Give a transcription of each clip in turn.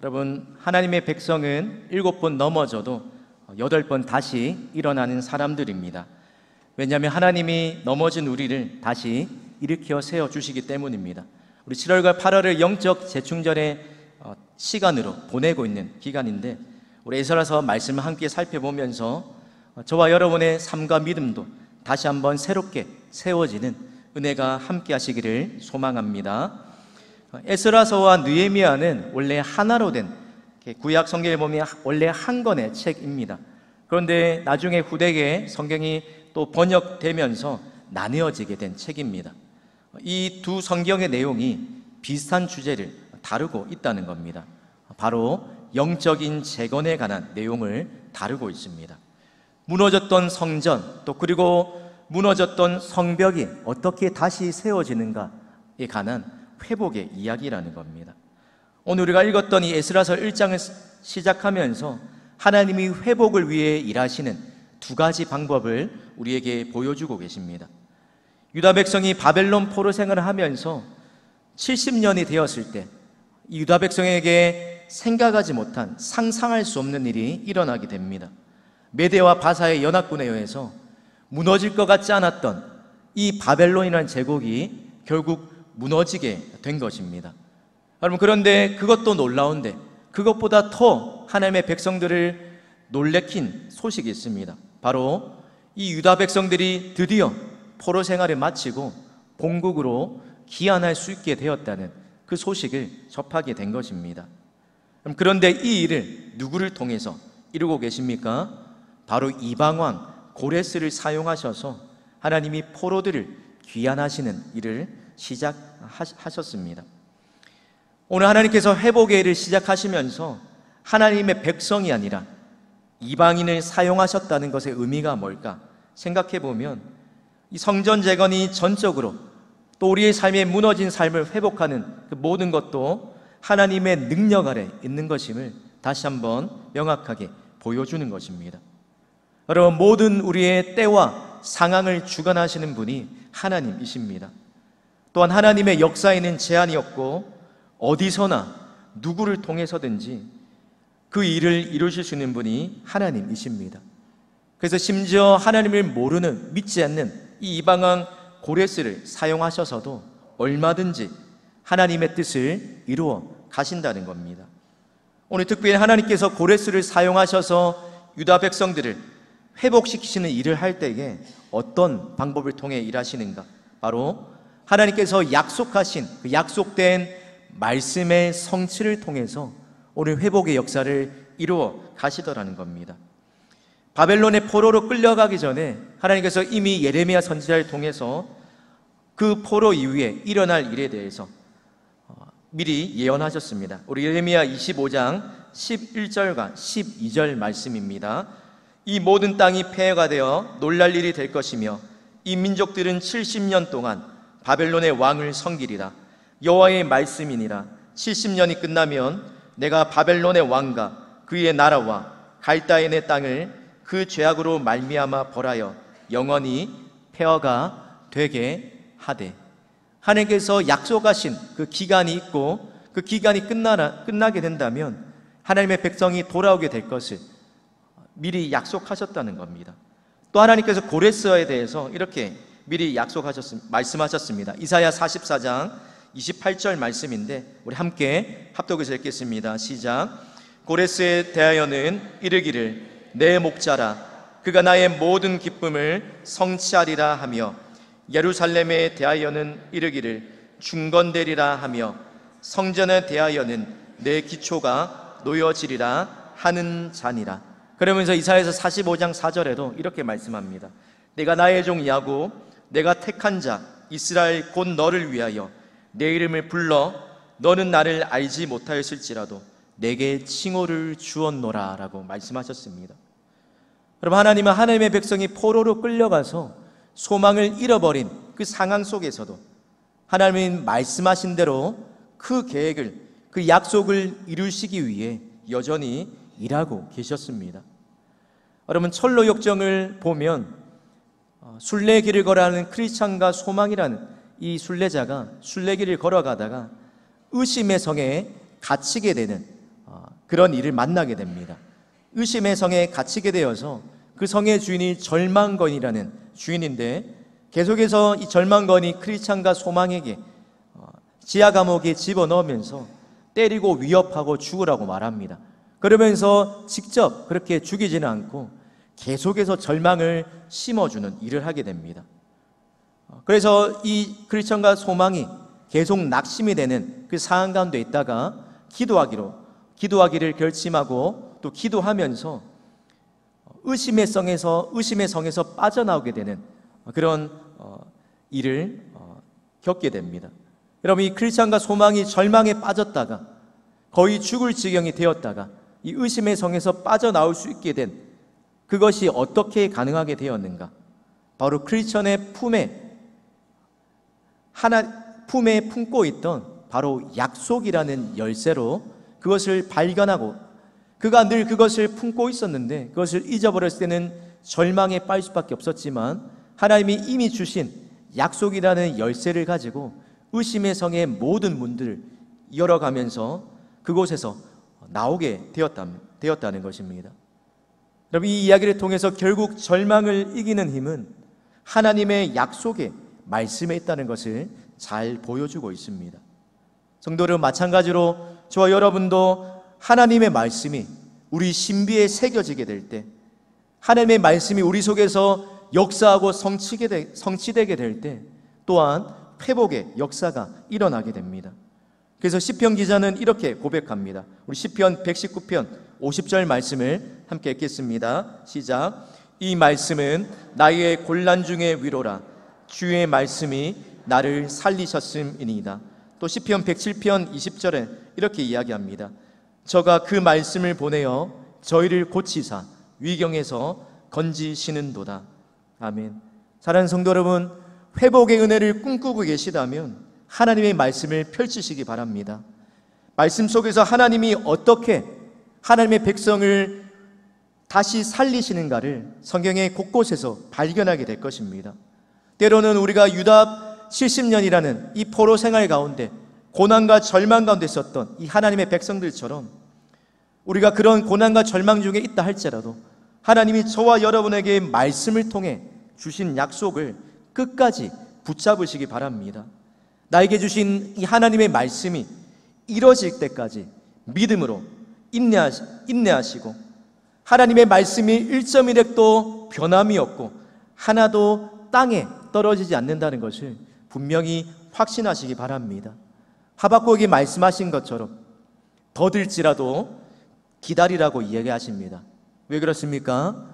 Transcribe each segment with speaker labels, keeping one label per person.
Speaker 1: 여러분, 하나님의 백성은 7번 넘어져도 8번 다시 일어나는 사람들입니다. 왜냐하면 하나님이 넘어진 우리를 다시 일으켜 세워주시기 때문입니다. 우리 7월과 8월을 영적 재충전의 시간으로 보내고 있는 기간인데, 우리 에스라서 말씀을 함께 살펴보면서 저와 여러분의 삶과 믿음도 다시 한번 새롭게 세워지는 은혜가 함께 하시기를 소망합니다. 에스라서와 느헤미야는 원래 하나로 된, 구약 성경에 보면 원래 한 권의 책입니다. 그런데 나중에 후대에 성경이 또 번역되면서 나뉘어지게 된 책입니다. 이 두 성경의 내용이 비슷한 주제를 다루고 있다는 겁니다. 바로 영적인 재건에 관한 내용을 다루고 있습니다. 무너졌던 성전, 또 그리고 무너졌던 성벽이 어떻게 다시 세워지는가에 관한 회복의 이야기라는 겁니다. 오늘 우리가 읽었던 이 에스라서 1장을 시작하면서 하나님이 회복을 위해 일하시는 두 가지 방법을 우리에게 보여주고 계십니다. 유다 백성이 바벨론 포로 생활을 하면서 70년이 되었을 때 유다 백성에게 생각하지 못한, 상상할 수 없는 일이 일어나게 됩니다. 메대와 바사의 연합군에 의해서 무너질 것 같지 않았던 이 바벨론이라는 제국이 결국 무너지게 된 것입니다. 여러분, 그런데 그것도 놀라운데 그것보다 더 하나님의 백성들을 놀래킨 소식이 있습니다. 바로 이 유다 백성들이 드디어 포로 생활을 마치고 본국으로 귀환할 수 있게 되었다는 그 소식을 접하게 된 것입니다. 그런데 이 일을 누구를 통해서 이루고 계십니까? 바로 이방왕 고레스를 사용하셔서 하나님이 포로들을 귀환하시는 일을 시작하셨습니다. 오늘 하나님께서 회복의 일을 시작하시면서 하나님의 백성이 아니라 이방인을 사용하셨다는 것의 의미가 뭘까 생각해 보면, 이 성전 재건이 전적으로 또 우리의 삶에 무너진 삶을 회복하는 그 모든 것도 하나님의 능력 아래 있는 것임을 다시 한번 명확하게 보여주는 것입니다. 여러분, 모든 우리의 때와 상황을 주관하시는 분이 하나님이십니다. 또한 하나님의 역사에는 제한이 없고 어디서나 누구를 통해서든지 그 일을 이루실 수 있는 분이 하나님이십니다. 그래서 심지어 하나님을 모르는, 믿지 않는 이 이방왕 고레스를 사용하셔서도 얼마든지 하나님의 뜻을 이루어 가신다는 겁니다. 오늘 특별히 하나님께서 고레스를 사용하셔서 유다 백성들을 회복시키시는 일을 할 때에 어떤 방법을 통해 일하시는가? 바로 하나님께서 약속하신 그 약속된 말씀의 성취를 통해서 오늘 회복의 역사를 이루어 가시더라는 겁니다. 바벨론의 포로로 끌려가기 전에 하나님께서 이미 예레미야 선지자를 통해서 그 포로 이후에 일어날 일에 대해서 미리 예언하셨습니다. 우리 예레미야 25장 11절과 12절 말씀입니다. 이 모든 땅이 폐허가 되어 놀랄 일이 될 것이며 이 민족들은 70년 동안 바벨론의 왕을 섬기리라. 여호와의 말씀이니라. 70년이 끝나면 내가 바벨론의 왕과 그의 나라와 갈다인의 땅을 그 죄악으로 말미암아 벌하여 영원히 폐허가 되게 하되, 하나님께서 약속하신 그 기간이 있고 그 기간이 끝나게 된다면 하나님의 백성이 돌아오게 될 것을 미리 약속하셨다는 겁니다. 또 하나님께서 고레스에 대해서 이렇게 미리 말씀하셨습니다. 이사야 44장 28절 말씀인데 우리 함께 합독해서 읽겠습니다. 시작. 고레스에 대하여는 이르기를 내 목자라, 그가 나의 모든 기쁨을 성취하리라 하며, 예루살렘에 대하여는 이르기를 중건되리라 하며, 성전에 대하여는 내 기초가 놓여지리라 하는 자니라. 그러면서 이사야서 45장 4절에도 이렇게 말씀합니다. 내가 나의 종 야곱, 내가 택한 자 이스라엘 곧 너를 위하여 내 이름을 불러 너는 나를 알지 못하였을지라도 내게 칭호를 주었노라 라고 말씀하셨습니다. 여러분, 하나님은 하나님의 백성이 포로로 끌려가서 소망을 잃어버린 그 상황 속에서도 하나님이 말씀하신 대로 그 계획을, 그 약속을 이루시기 위해 여전히 일하고 계셨습니다. 여러분, 철로 역정을 보면 순례길을 걸어가는 크리스찬과 소망이라는 이 순례자가 순례길을 걸어가다가 의심의 성에 갇히게 되는 그런 일을 만나게 됩니다. 의심의 성에 갇히게 되어서 그 성의 주인이 절망건이라는 주인인데, 계속해서 이 절망건이 크리스찬과 소망에게 지하 감옥에 집어넣으면서 때리고 위협하고 죽으라고 말합니다. 그러면서 직접 그렇게 죽이지는 않고 계속해서 절망을 심어주는 일을 하게 됩니다. 그래서 이 크리스찬과 소망이 계속 낙심이 되는 그 상황 가운데 있다가 기도하기를 결심하고 또 기도하면서 의심의 성에서 빠져나오게 되는 그런 일을 겪게 됩니다. 여러분, 이 크리스찬과 소망이 절망에 빠졌다가 거의 죽을 지경이 되었다가 이 의심의 성에서 빠져나올 수 있게 된 그것이 어떻게 가능하게 되었는가? 바로 크리스찬의 품에 품고 있던 바로 약속이라는 열쇠로 그것을 발견하고, 그가 늘 그것을 품고 있었는데 그것을 잊어버렸을 때는 절망에 빠질 수밖에 없었지만, 하나님이 이미 주신 약속이라는 열쇠를 가지고 의심의 성의 모든 문들을 열어가면서 그곳에서 나오게 되었다는 것입니다. 여러분, 이 이야기를 통해서 결국 절망을 이기는 힘은 하나님의 약속의 말씀에 있다는 것을 잘 보여주고 있습니다. 성도 여러분, 마찬가지로 저와 여러분도 하나님의 말씀이 우리 신비에 새겨지게 될 때, 하나님의 말씀이 우리 속에서 역사하고 성취되게 될 때 또한 회복의 역사가 일어나게 됩니다. 그래서 시편 기자는 이렇게 고백합니다. 우리 시편 119편 50절 말씀을 함께 읽겠습니다. 시작. 이 말씀은 나의 곤란 중의 위로라. 주의 말씀이 나를 살리셨음이니이다. 또 시편 107편 20절에 이렇게 이야기합니다. 저가 그 말씀을 보내어 저희를 고치사 위경에서 건지시는도다. 아멘. 사랑하는 성도 여러분, 회복의 은혜를 꿈꾸고 계시다면 하나님의 말씀을 펼치시기 바랍니다. 말씀 속에서 하나님이 어떻게 하나님의 백성을 다시 살리시는가를 성경의 곳곳에서 발견하게 될 것입니다. 때로는 우리가 유다 70년이라는 이 포로 생활 가운데 고난과 절망 가운데 있었던 이 하나님의 백성들처럼 우리가 그런 고난과 절망 중에 있다 할지라도 하나님이 저와 여러분에게 말씀을 통해 주신 약속을 끝까지 붙잡으시기 바랍니다. 나에게 주신 이 하나님의 말씀이 이루어질 때까지 믿음으로 인내하시고 하나님의 말씀이 1.1획도 변함이 없고 하나도 땅에 떨어지지 않는다는 것을 분명히 확신하시기 바랍니다. 하박국이 말씀하신 것처럼 더딜지라도 기다리라고 이야기하십니다. 왜 그렇습니까?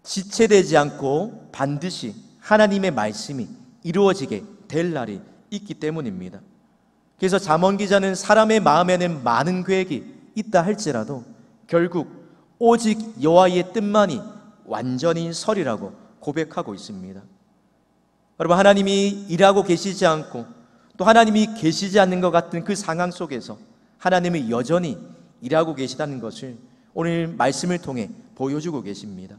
Speaker 1: 지체되지 않고 반드시 하나님의 말씀이 이루어지게 될 날이 있기 때문입니다. 그래서 잠언 기자는 사람의 마음에는 많은 계획이 있다 할지라도 결국 오직 여호와의 뜻만이 완전히 설이라고 고백하고 있습니다. 여러분, 하나님이 일하고 계시지 않고 또 하나님이 계시지 않는 것 같은 그 상황 속에서 하나님이 여전히 일하고 계시다는 것을 오늘 말씀을 통해 보여주고 계십니다.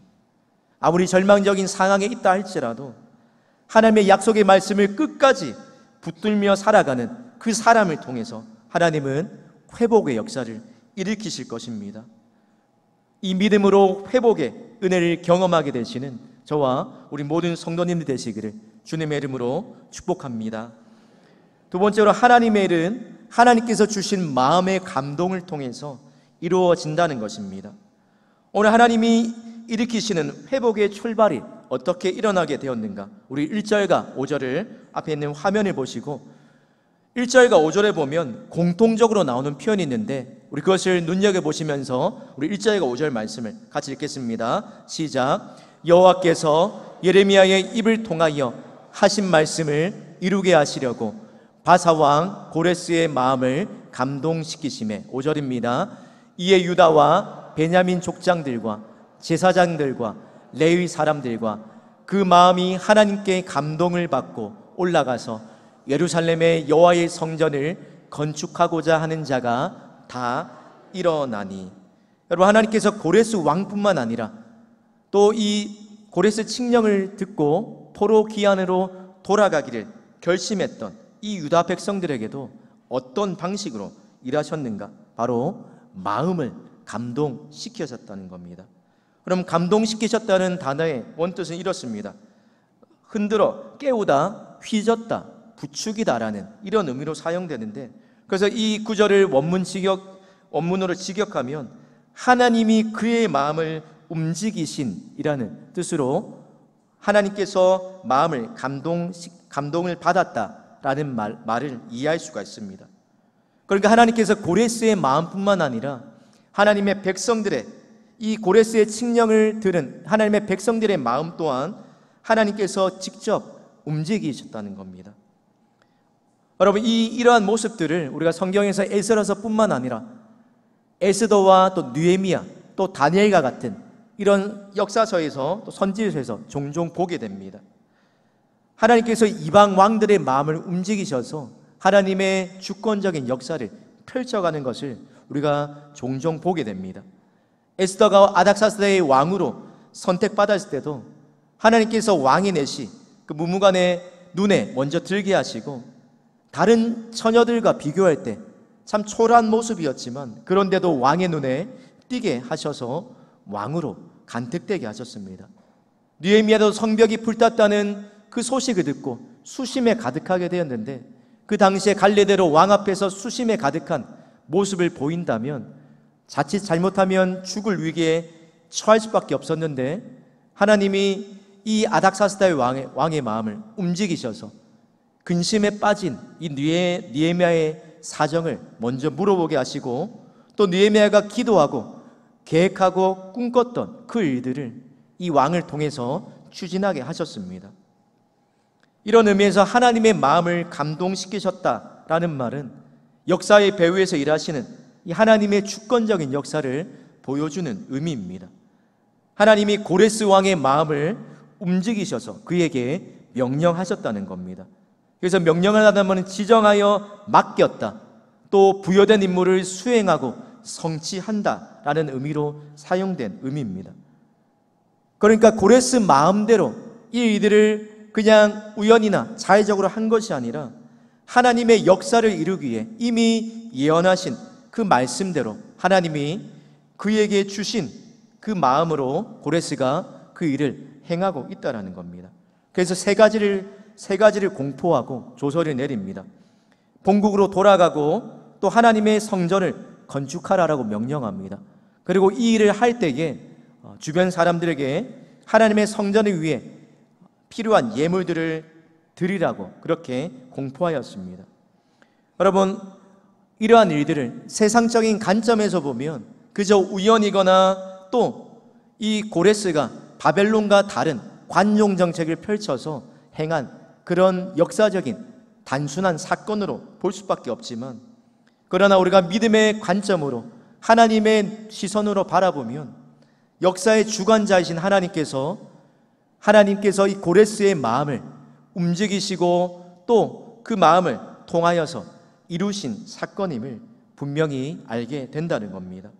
Speaker 1: 아무리 절망적인 상황에 있다 할지라도 하나님의 약속의 말씀을 끝까지 붙들며 살아가는 그 사람을 통해서 하나님은 회복의 역사를 일으키실 것입니다. 이 믿음으로 회복의 은혜를 경험하게 되시는 저와 우리 모든 성도님들 되시기를 주님의 이름으로 축복합니다. 두 번째로, 하나님의 일은 하나님께서 주신 마음의 감동을 통해서 이루어진다는 것입니다. 오늘 하나님이 일으키시는 회복의 출발이 어떻게 일어나게 되었는가? 우리 1절과 5절을 앞에 있는 화면을 보시고 1절과 5절에 보면 공통적으로 나오는 표현이 있는데 우리 그것을 눈여겨보시면서 우리 1절과 5절 말씀을 같이 읽겠습니다. 시작. 여호와께서 예레미야의 입을 통하여 하신 말씀을 이루게 하시려고 바사왕 고레스의 마음을 감동시키심에 5절입니다. 이에 유다와 베냐민 족장들과 제사장들과 레위 사람들과 그 마음이 하나님께 감동을 받고 올라가서 예루살렘의 여호와의 성전을 건축하고자 하는 자가 다 일어나니. 여러분, 하나님께서 고레스 왕뿐만 아니라 또 이 고레스 칙령을 듣고 포로 기한으로 돌아가기를 결심했던 이 유다 백성들에게도 어떤 방식으로 일하셨는가? 바로 마음을 감동시키셨다는 겁니다. 그럼 감동시키셨다는 단어의 원뜻은 이렇습니다. 흔들어, 깨우다, 휘젓다, 부추기다라는 이런 의미로 사용되는데, 그래서 이 구절을 원문으로 직역하면 하나님이 그의 마음을 움직이신이라는 뜻으로 하나님께서 마음을 감동을 받았다라는 말을 이해할 수가 있습니다. 그러니까 하나님께서 고레스의 마음뿐만 아니라 하나님의 백성들의, 이 고레스의 칙령을 들은 하나님의 백성들의 마음 또한 하나님께서 직접 움직이셨다는 겁니다. 여러분, 이러한 모습들을 우리가 성경에서 에스라서뿐만 아니라 에스더와 또 느헤미야, 또 다니엘과 같은 이런 역사서에서, 또 선지서에서 종종 보게 됩니다. 하나님께서 이방 왕들의 마음을 움직이셔서 하나님의 주권적인 역사를 펼쳐가는 것을 우리가 종종 보게 됩니다. 에스더가 아닥사스다의 왕으로 선택받았을 때도 하나님께서 왕의 내시, 그 무무간의 눈에 먼저 들게 하시고, 다른 처녀들과 비교할 때 참 초라한 모습이었지만 그런데도 왕의 눈에 띄게 하셔서 왕으로 간택되게 하셨습니다. 느헤미야도 성벽이 불탔다는 그 소식을 듣고 수심에 가득하게 되었는데, 그 당시에 갈래대로 왕 앞에서 수심에 가득한 모습을 보인다면 자칫 잘못하면 죽을 위기에 처할 수밖에 없었는데, 하나님이 이 아닥사스다의 왕의 마음을 움직이셔서 근심에 빠진 이 느헤미야의 사정을 먼저 물어보게 하시고, 또 느헤미야가 기도하고 계획하고 꿈꿨던 그 일들을 이 왕을 통해서 추진하게 하셨습니다. 이런 의미에서 하나님의 마음을 감동시키셨다라는 말은 역사의 배후에서 일하시는 이 하나님의 주권적인 역사를 보여주는 의미입니다. 하나님이 고레스 왕의 마음을 움직이셔서 그에게 명령하셨다는 겁니다. 그래서 명령을 하다면 지정하여 맡겼다, 또 부여된 임무를 수행하고 성취한다라는 의미로 사용된 의미입니다. 그러니까 고레스 마음대로 이 일들을 그냥 우연이나 자의적으로 한 것이 아니라 하나님의 역사를 이루기 위해 이미 예언하신 그 말씀대로 하나님이 그에게 주신 그 마음으로 고레스가 그 일을 행하고 있다는 겁니다. 그래서 세 가지를 공포하고 조서를 내립니다. 본국으로 돌아가고 또 하나님의 성전을 건축하라라고 명령합니다. 그리고 이 일을 할 때에 주변 사람들에게 하나님의 성전을 위해 필요한 예물들을 드리라고 그렇게 공포하였습니다. 여러분, 이러한 일들을 세상적인 관점에서 보면 그저 우연이거나 또 이 고레스가 바벨론과 다른 관용 정책을 펼쳐서 행한 그런 역사적인 단순한 사건으로 볼 수밖에 없지만, 그러나 우리가 믿음의 관점으로 하나님의 시선으로 바라보면 역사의 주관자이신 하나님께서 이 고레스의 마음을 움직이시고 또 그 마음을 통하여서 이루신 사건임을 분명히 알게 된다는 겁니다.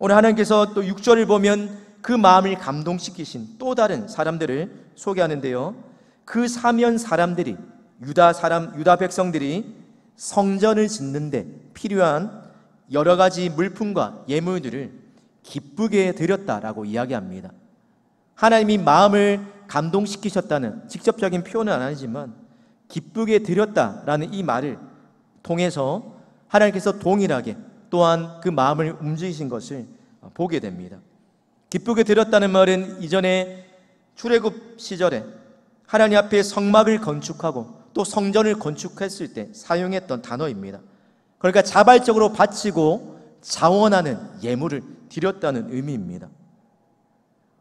Speaker 1: 오늘 하나님께서 또 6절을 보면 그 마음을 감동시키신 또 다른 사람들을 소개하는데요, 그 사면 사람들이 유다 백성들이 성전을 짓는데 필요한 여러 가지 물품과 예물들을 기쁘게 드렸다라고 이야기합니다. 하나님이 마음을 감동시키셨다는 직접적인 표현은 아니지만 기쁘게 드렸다라는 이 말을 통해서 하나님께서 동일하게 또한 그 마음을 움직이신 것을 보게 됩니다. 기쁘게 드렸다는 말은 이전에 출애굽 시절에 하나님 앞에 성막을 건축하고 또 성전을 건축했을 때 사용했던 단어입니다. 그러니까 자발적으로 바치고 자원하는 예물을 드렸다는 의미입니다.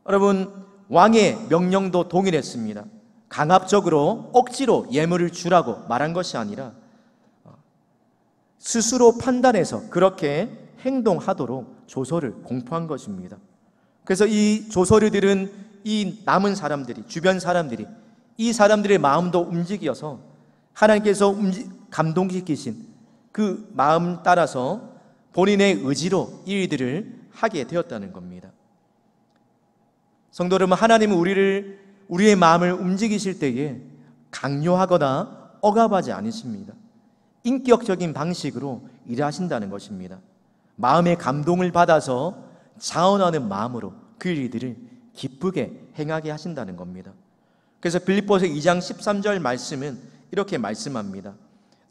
Speaker 1: 여러분, 왕의 명령도 동일했습니다. 강압적으로 억지로 예물을 주라고 말한 것이 아니라 스스로 판단해서 그렇게 행동하도록 조서를 공포한 것입니다. 그래서 이 조서를 들은 이 남은 사람들이, 주변 사람들이, 이 사람들의 마음도 움직여서 하나님께서 감동시키신 그 마음 따라서 본인의 의지로 이 일들을 하게 되었다는 겁니다. 성도 여러분, 하나님은 우리의 마음을 움직이실 때에 강요하거나 억압하지 않으십니다. 인격적인 방식으로 일하신다는 것입니다. 마음의 감동을 받아서 자원하는 마음으로 그 일들을 기쁘게 행하게 하신다는 겁니다. 그래서 빌립보서 2장 13절 말씀은 이렇게 말씀합니다.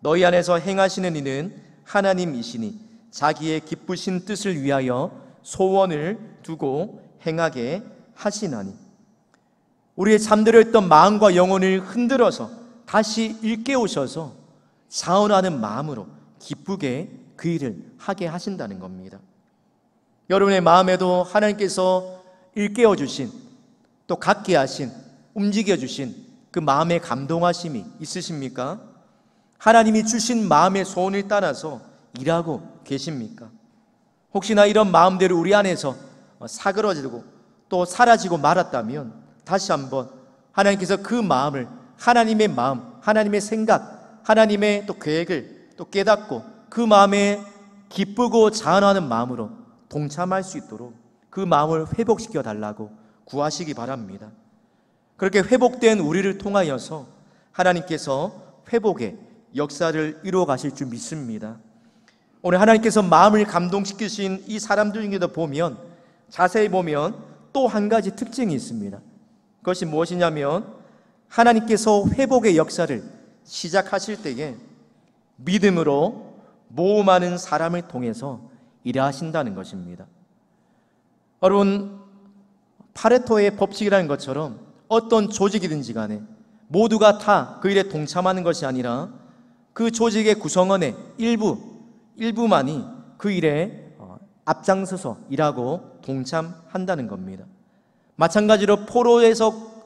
Speaker 1: 너희 안에서 행하시는 이는 하나님이시니 자기의 기쁘신 뜻을 위하여 소원을 두고 행하게 하시나니. 우리의 잠들어 있던 마음과 영혼을 흔들어서 다시 일깨우셔서 자원하는 마음으로 기쁘게 그 일을 하게 하신다는 겁니다. 여러분의 마음에도 하나님께서 일깨워 주신, 또 갖게 하신, 움직여 주신 그 마음의 감동하심이 있으십니까? 하나님이 주신 마음의 소원을 따라서 일하고 계십니까? 혹시나 이런 마음대로 우리 안에서 사그러지고 또 사라지고 말았다면 다시 한번 하나님께서 그 마음을, 하나님의 마음, 하나님의 생각, 하나님의 또 계획을 또 깨닫고 그 마음에 기쁘고 자원하는 마음으로 동참할 수 있도록 그 마음을 회복시켜 달라고 구하시기 바랍니다. 그렇게 회복된 우리를 통하여서 하나님께서 회복의 역사를 이루어 가실 줄 믿습니다. 오늘 하나님께서 마음을 감동시키신 이 사람들 중에도 보면, 자세히 보면 또 한 가지 특징이 있습니다. 그것이 무엇이냐면 하나님께서 회복의 역사를 시작하실 때에 믿음으로 모험하는 사람을 통해서 일하신다는 것입니다. 여러분, 파레토의 법칙이라는 것처럼 어떤 조직이든지 간에 모두가 다 그 일에 동참하는 것이 아니라 그 조직의 구성원의 일부만이 그 일에 앞장서서 일하고 동참한다는 겁니다. 마찬가지로 포로에서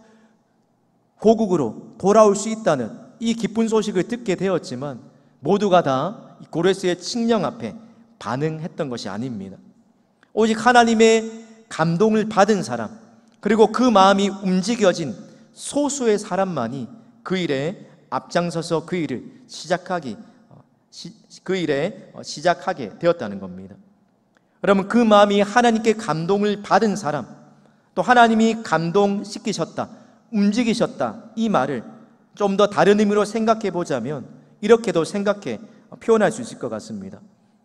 Speaker 1: 고국으로 돌아올 수 있다는 이 기쁜 소식을 듣게 되었지만 모두가 다 고레스의 칙령 앞에 반응했던 것이 아닙니다. 오직 하나님의 감동을 받은 사람, 그리고 그 마음이 움직여진 소수의 사람만이 그 일에 앞장서서 그 일을 시작하게 되었다는 겁니다. 여러분, 그 마음이 하나님께 감동을 받은 사람, 또 하나님이 감동시키셨다, 움직이셨다, 이 말을 좀 더 다른 의미로 생각해 보자면 이렇게도 생각해 표현할 수 있을 것 같습니다.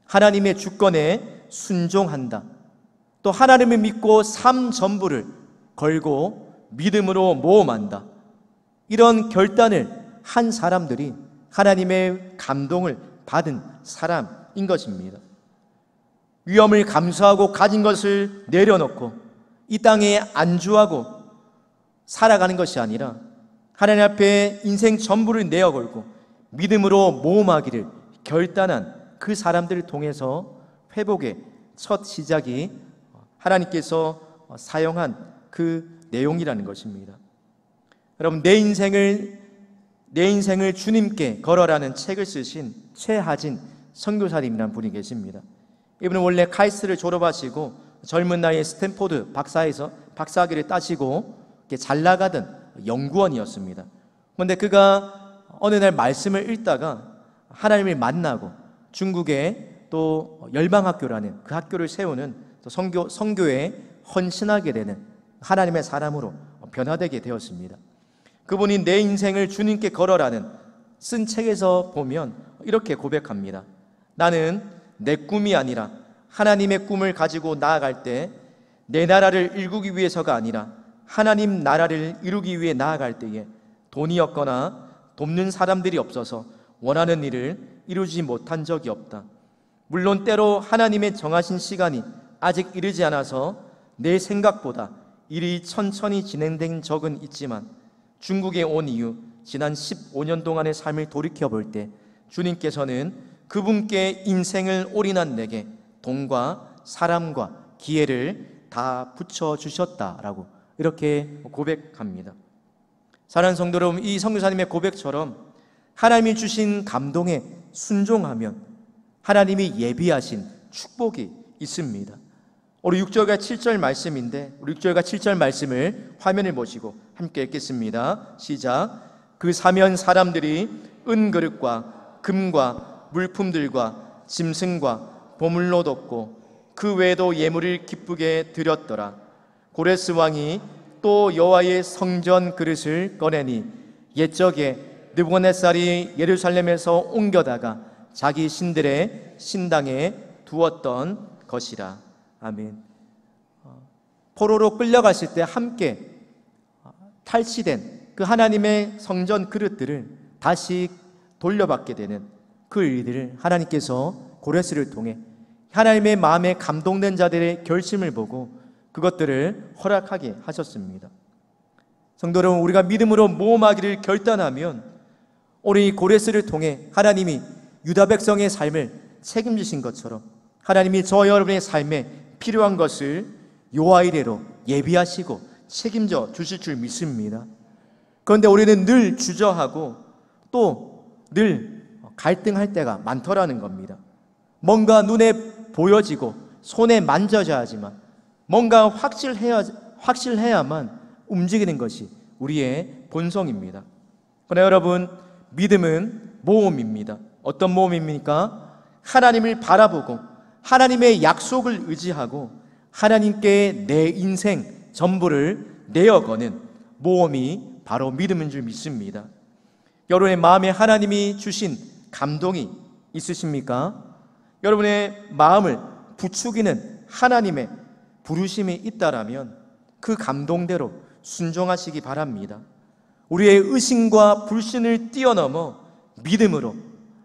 Speaker 1: 하나님의 주권에 순종한다, 또 하나님을 믿고 삶 전부를 걸고 믿음으로 모험한다, 이런 결단을 한 사람들이 하나님의 감동을 받은 사람인 것입니다. 위험을 감수하고 가진 것을 내려놓고 이 땅에 안주하고 살아가는 것이 아니라 하나님 앞에 인생 전부를 내어걸고 믿음으로 모험하기를 결단한 그 사람들을 통해서 회복의 첫 시작이 하나님께서 사용한 그 내용이라는 것입니다. 여러분, 내 인생을 주님께 걸어라는 책을 쓰신 최하진 선교사님이라는 분이 계십니다. 이분은 원래 카이스트를 졸업하시고 젊은 나이에 스탠포드 박사학위를 따시고 잘 나가던 연구원이었습니다. 그런데 그가 어느 날 말씀을 읽다가 하나님을 만나고 중국에 또 열방학교라는 그 학교를 세우는 선교에 헌신하게 되는 하나님의 사람으로 변화되게 되었습니다. 그분이 내 인생을 주님께 걸어라는 쓴 책에서 보면 이렇게 고백합니다. 나는 내 꿈이 아니라 하나님의 꿈을 가지고 나아갈 때 내 나라를 일구기 위해서가 아니라 하나님 나라를 이루기 위해 나아갈 때에 돈이 없거나 돕는 사람들이 없어서 원하는 일을 이루지 못한 적이 없다. 물론 때로 하나님의 정하신 시간이 아직 이르지 않아서 내 생각보다 일이 천천히 진행된 적은 있지만 중국에 온 이후 지난 15년 동안의 삶을 돌이켜볼 때 주님께서는 그분께 인생을 올인한 내게 돈과 사람과 기회를 다 붙여주셨다라고 이렇게 고백합니다. 사랑하는 성도 여러분, 이 선교사님의 고백처럼 하나님이 주신 감동에 순종하면 하나님이 예비하신 축복이 있습니다. 우리 6절과 7절 말씀인데, 우리 6절과 7절 말씀을 화면을 보시고 함께 읽겠습니다. 시작. 그 사면 사람들이 은그릇과 금과 물품들과 짐승과 보물로 덮고 그 외에도 예물을 기쁘게 드렸더라. 고레스 왕이 또 여호와의 성전 그릇을 꺼내니 옛적에 느부갓네살이 예루살렘에서 옮겨다가 자기 신들의 신당에 두었던 것이라. 아멘. 포로로 끌려갔을 때 함께 탈취된 그 하나님의 성전 그릇들을 다시 돌려받게 되는 그 일들을 하나님께서 고레스를 통해 하나님의 마음에 감동된 자들의 결심을 보고 그것들을 허락하게 하셨습니다. 성도 여러분, 우리가 믿음으로 모험하기를 결단하면 오늘 이 고레스를 통해 하나님이 유다 백성의 삶을 책임지신 것처럼 하나님이 저 여러분의 삶에 필요한 것을 요하 이래로 예비하시고 책임져 주실 줄 믿습니다. 그런데 우리는 늘 주저하고 또 늘 갈등할 때가 많더라는 겁니다. 뭔가 눈에 보여지고 손에 만져져야 하지만 뭔가 확실해야만 움직이는 것이 우리의 본성입니다. 그러나 여러분, 믿음은 모험입니다. 어떤 모험입니까? 하나님을 바라보고 하나님의 약속을 의지하고 하나님께 내 인생 전부를 내어거는 모험이 바로 믿음인 줄 믿습니다. 여러분의 마음에 하나님이 주신 감동이 있으십니까? 여러분의 마음을 부추기는 하나님의 부르심이 있다라면 그 감동대로 순종하시기 바랍니다. 우리의 의심과 불신을 뛰어넘어 믿음으로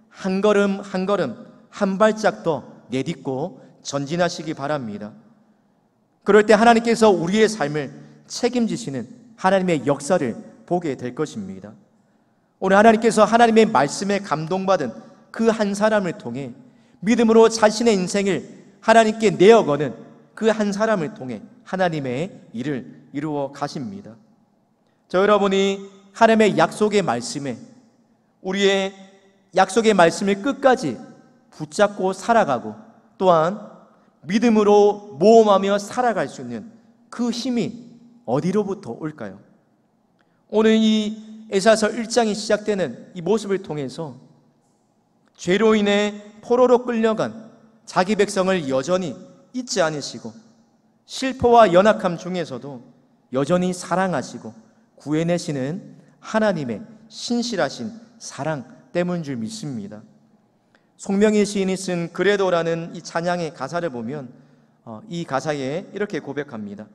Speaker 1: 한 걸음 한 걸음 한 발짝 더 내딛고 전진하시기 바랍니다. 그럴 때 하나님께서 우리의 삶을 책임지시는 하나님의 역사를 보게 될 것입니다. 오늘 하나님께서 하나님의 말씀에 감동받은 그 한 사람을 통해 믿음으로 자신의 인생을 하나님께 내어거는 그 한 사람을 통해 하나님의 일을 이루어 가십니다. 저 여러분이 하나님의 약속의 말씀에 우리의 약속의 말씀을 끝까지 붙잡고 살아가고 또한 믿음으로 모험하며 살아갈 수 있는 그 힘이 어디로부터 올까요? 오늘 이 에사서 1장이 시작되는 이 모습을 통해서 죄로 인해 포로로 끌려간 자기 백성을 여전히 잊지 않으시고 실패와 연약함 중에서도 여전히 사랑하시고 구해내시는 하나님의 신실하신 사랑 때문인 줄 믿습니다. 송명희 시인이 쓴 그래도라는 이 찬양의 가사를 보면 이 가사에 이렇게 고백합니다.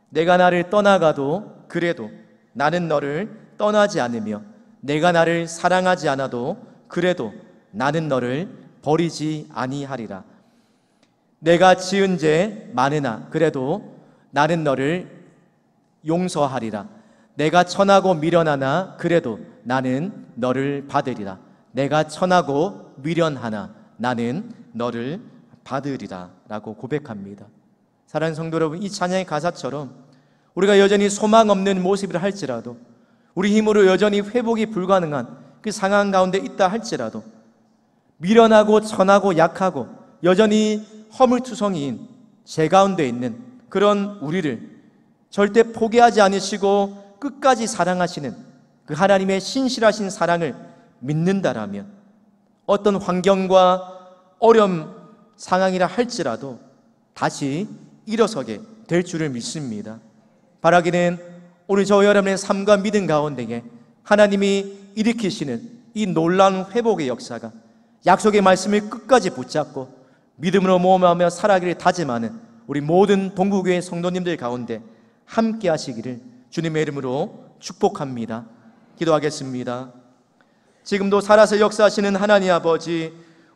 Speaker 1: 내가 나를 떠나가도 그래도 나는 너를 떠나지 않으며 내가 나를 사랑하지 않아도 그래도 나는 너를 버리지 아니하리라. 내가 지은 죄 많으나 그래도 나는 너를 용서하리라. 내가 천하고 미련하나 그래도 나는 너를 받으리라. 내가 천하고 미련하나 나는 너를 받으리라 라고 고백합니다. 사랑하는 성도 여러분, 이 찬양의 가사처럼 우리가 여전히 소망 없는 모습이라 할지라도 우리 힘으로 여전히 회복이 불가능한 그 상황 가운데 있다 할지라도 미련하고 천하고 약하고 여전히 허물투성이인 제 가운데 있는 그런 우리를 절대 포기하지 않으시고 끝까지 사랑하시는 그 하나님의 신실하신 사랑을 믿는다라면 어떤 환경과 어려움 상황이라 할지라도 다시 일어서게 될 줄을 믿습니다. 바라기는 오늘 저 여러분의 삶과 믿음 가운데에 하나님이 일으키시는 이 놀라운 회복의 역사가 약속의 말씀을 끝까지 붙잡고 믿음으로 모험하며 살아가기를 다짐하는 우리 모든 동부교회 성도님들 가운데 함께 하시기를 주님의 이름으로 축복합니다. 기도하겠습니다. 지금도 살아서 역사하시는 하나님 아버지,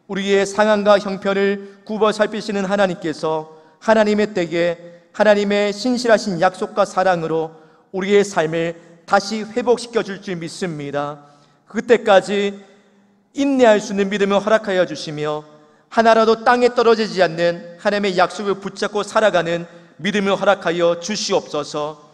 Speaker 1: 우리의 상황과 형편을 굽어 살피시는 하나님께서 하나님의 때에 하나님의 신실하신 약속과 사랑으로 우리의 삶을 다시 회복시켜 줄 줄 믿습니다. 그때까지 인내할 수 있는 믿음을 허락하여 주시며 하나라도 땅에 떨어지지 않는 하나님의 약속을 붙잡고 살아가는 믿음을 허락하여 주시옵소서.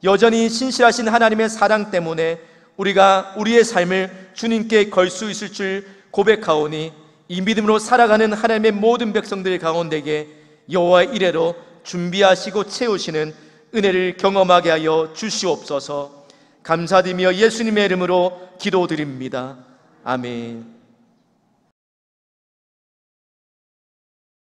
Speaker 1: 여전히 신실하신 하나님의 사랑 때문에 우리가 우리의 삶을 주님께 걸 수 있을 줄 고백하오니 이 믿음으로 살아가는 하나님의 모든 백성들 가운데에 여호와의 이레로 준비하시고 채우시는 은혜를 경험하게 하여 주시옵소서. 감사드리며 예수님의 이름으로 기도드립니다. 아멘.